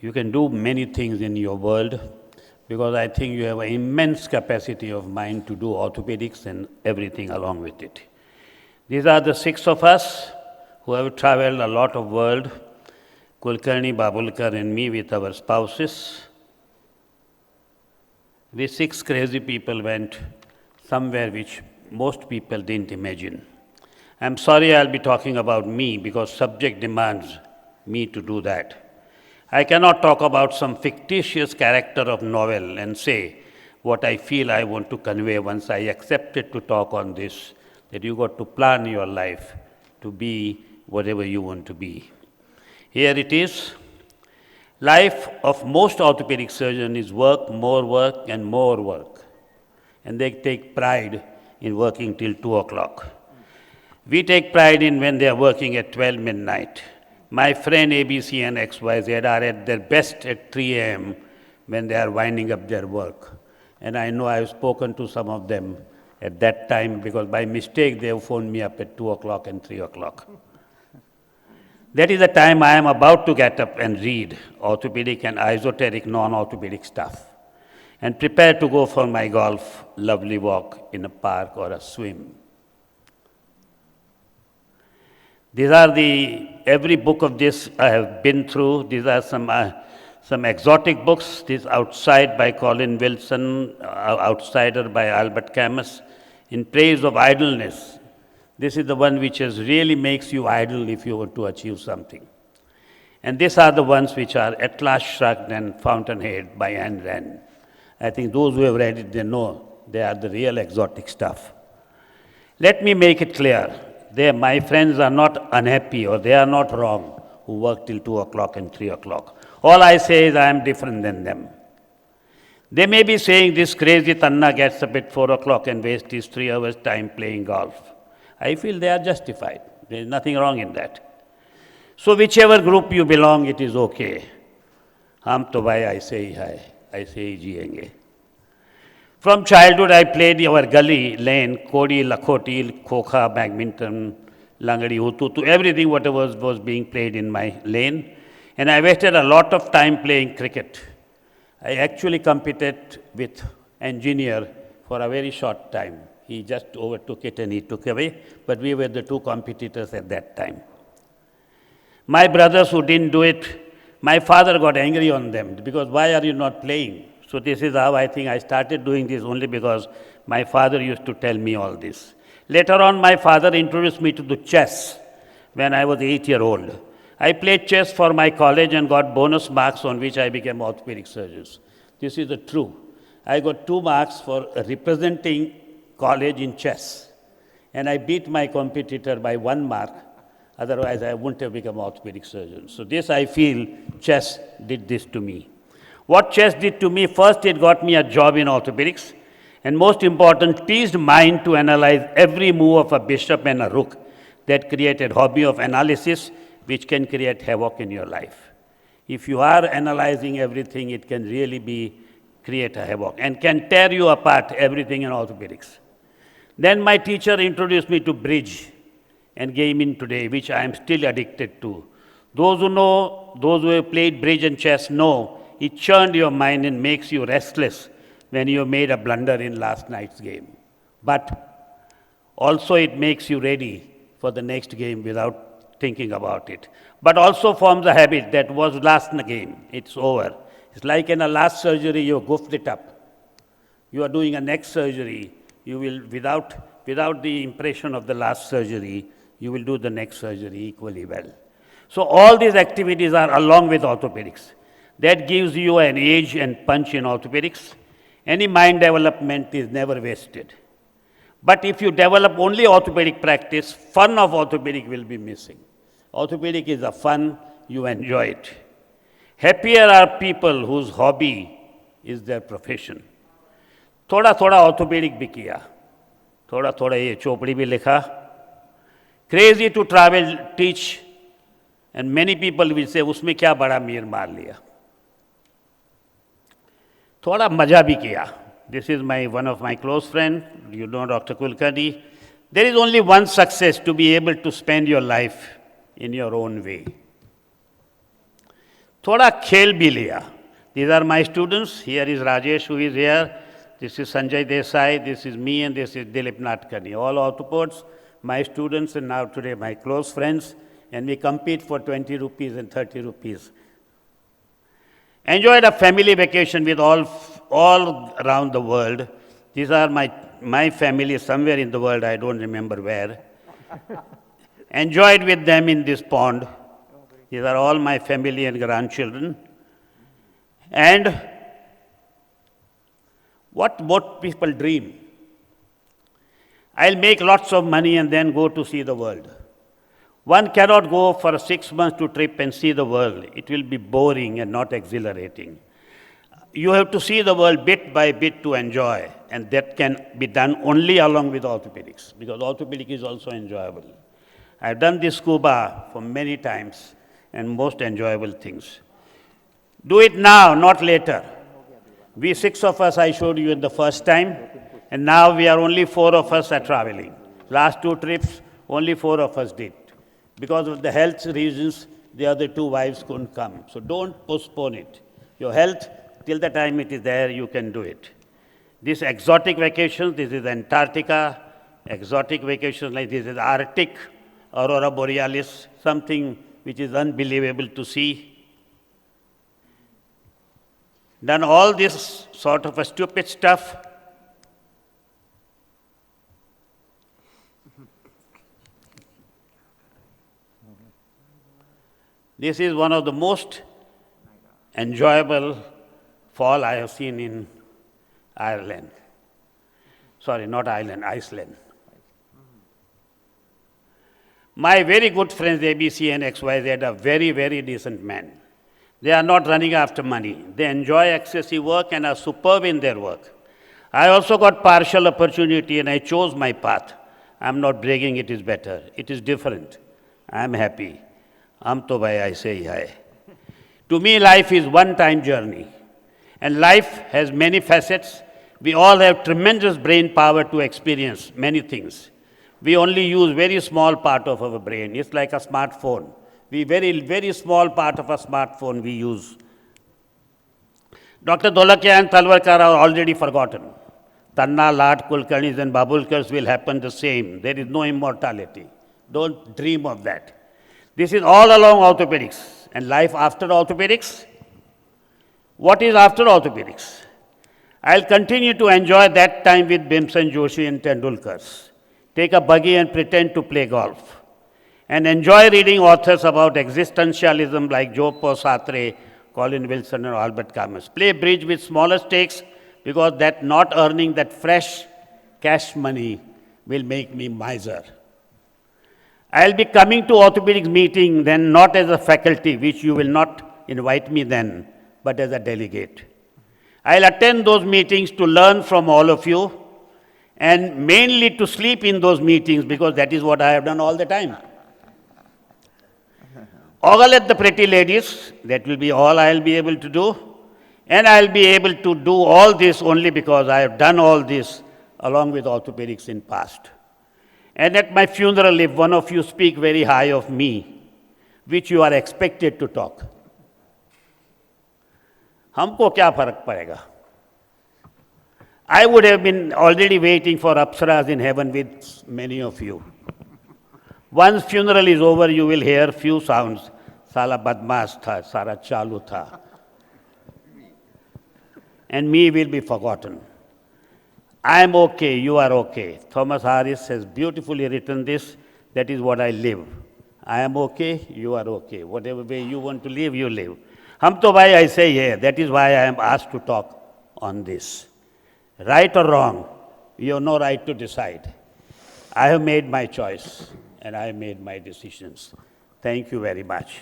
You can do many things in your world because I think you have an immense capacity of mind to do orthopedics and everything along with it. These are the 6 of us who have traveled a lot of world, Kulkarni, Babulkar and me with our spouses. We 6 crazy people went somewhere which most people didn't imagine. I'm sorry I'll be talking about me because subject demands me to do that. I cannot talk about some fictitious character of novel and say what I feel I want to convey once I accepted to talk on this, that you got to plan your life to be whatever you want to be. Here it is. Life of most orthopedic surgeons is work, and more work. And they take pride in working till 2 o'clock. We take pride in when they are working at 12 midnight. My friend ABC and XYZ are at their best at 3 a.m. when they are winding up their work. And I know I've spoken to some of them at that time because by mistake they have phoned me up at 2 o'clock and 3 o'clock. That is the time I am about to get up and read orthopedic and esoteric non-orthopedic stuff and prepare to go for my golf, lovely walk in a park or a swim. These are every book of this I have been through. These are some exotic books. This Outside by Colin Wilson, Outsider by Albert Camus, In Praise of Idleness. This is the one which really makes you idle if you want to achieve something. And these are the ones which are At Last Shrugged and Fountainhead by Ayn Rand. I think those who have read it, they know they are the real exotic stuff. Let me make it clear. My friends are not unhappy or they are not wrong who work till 2 o'clock and 3 o'clock. All I say is I am different than them. They may be saying this crazy Tanna gets up at 4 o'clock and wastes his 3 hours time playing golf. I feel they are justified. There is nothing wrong in that. So whichever group you belong, it is okay. Hum to bhai aise hi hai, aise hi jiyenge. From childhood, I played our gully lane, Kodi, Lakhoti, Khokha, badminton, Langadi, Hututu, everything whatever was being played in my lane. And I wasted a lot of time playing cricket. I actually competed with engineer for a very short time. He just overtook it and he took away, but we were the 2 competitors at that time. My brothers who didn't do it, my father got angry on them because why are you not playing? So this is how I think I started doing this only because my father used to tell me all this. Later on, my father introduced me to the chess when I was 8-year-old. I played chess for my college and got bonus marks on which I became orthopedic surgeon. This is the true. I got 2 marks for representing college in chess. And I beat my competitor by 1 mark. Otherwise, I wouldn't have become orthopedic surgeon. So this, I feel, chess did this to me. What chess did to me, first it got me a job in orthopedics, and most important, teased mind to analyze every move of a bishop and a rook that created hobby of analysis, which can create havoc in your life. If you are analyzing everything, it can really create a havoc and can tear you apart, everything in orthopedics. Then my teacher introduced me to bridge and gaming today, which I am still addicted to. Those who know, those who have played bridge and chess know, it churned your mind and makes you restless when you made a blunder in last night's game. But also it makes you ready for the next game without thinking about it. But also forms a habit that was last game, it's over. It's like in a last surgery, you goofed it up. You are doing a next surgery, you will, without the impression of the last surgery, you will do the next surgery equally well. So all these activities are along with orthopedics. That gives you an edge and punch in orthopedics. Any mind development is never wasted. But if you develop only orthopedic practice, fun of orthopedic will be missing. Orthopedic is a fun, you enjoy it. Happier are people whose hobby is their profession. थोड़ा थोड़ा orthopedic भी किया, थोड़ा थोड़ा ये चोपड़ी भी लिखा. Crazy to travel, teach, and many people will say उसमें क्या बड़ा मीर मार लिया. थोड़ा मजा भी किया. This is one of my close friends, you know Dr. Kulkarni. There is only one success, to be able to spend your life in your own way. थोड़ा खेल भी लिया. These are my students. Here is Rajesh, who is here. This is Sanjay Desai. This is me, and this is Dilip Tanna. All orthopods, my students, and now today my close friends. And we compete for 20 rupees and 30 rupees. Enjoyed a family vacation with all around the world. These are my family somewhere in the world, I don't remember where. Enjoyed with them in this pond. These are all my family and grandchildren. And what people dream. I'll make lots of money and then go to see the world. One cannot go for 6 months to trip and see the world. It will be boring and not exhilarating. You have to see the world bit by bit to enjoy, and that can be done only along with orthopedics, because orthopedic is also enjoyable. I've done this scuba for many times, and most enjoyable things. Do it now, not later. We 6 of us I showed you in the first time, and now we are only 4 of us are traveling. Last 2 trips, only 4 of us did. Because of the health reasons, the other 2 wives couldn't come. So don't postpone it. Your health, till the time it is there, you can do it. These exotic vacations, this is Antarctica, exotic vacations like this is Arctic, Aurora Borealis, something which is unbelievable to see. Done all this sort of a stupid stuff. This is one of the most enjoyable fall I have seen in Ireland. Sorry, not Ireland, Iceland. My very good friends ABC and XYZ are very, very decent men. They are not running after money. They enjoy excessive work and are superb in their work. I also got partial opportunity and I chose my path. I'm not bragging it is better. It is different. I'm happy. To bhai I say hai. To me, life is one-time journey. And life has many facets. We all have tremendous brain power to experience many things. We only use very small part of our brain. It's like a smartphone. Very, very small part of a smartphone we use. Dr. Dholakya and Talwarkar are already forgotten. Tanna, Lat, Kulkarnis and Babulkars will happen the same. There is no immortality. Don't dream of that. This is all along orthopedics. And life after orthopedics? What is after orthopedics? I'll continue to enjoy that time with Bhimsen Joshi and Tendulkars. Take a buggy and pretend to play golf. And enjoy reading authors about existentialism like Joe Sartre, Colin Wilson, or Albert Camus. Play bridge with smaller stakes because that not earning that fresh cash money will make me miser. I'll be coming to orthopedics meeting then not as a faculty, which you will not invite me then, but as a delegate. I'll attend those meetings to learn from all of you and mainly to sleep in those meetings because that is what I have done all the time. Ogle at the pretty ladies, that will be all I'll be able to do. And I'll be able to do all this only because I have done all this along with orthopedics in past. And at my funeral, if one of you speak very high of me, which you are expected to talk, हमको क्या फर्क पड़ेगा? I would have been already waiting for Apsaras in heaven with many of you. Once funeral is over, you will hear few sounds. Sala badmash tha, sara chalu tha. And me will be forgotten. I am okay, you are okay. Thomas Harris has beautifully written this. That is what I live. I am okay, you are okay. Whatever way you want to live, you live. Hum to bhai I say here. That is why I am asked to talk on this. Right or wrong, you have no right to decide. I have made my choice and I have made my decisions. Thank you very much.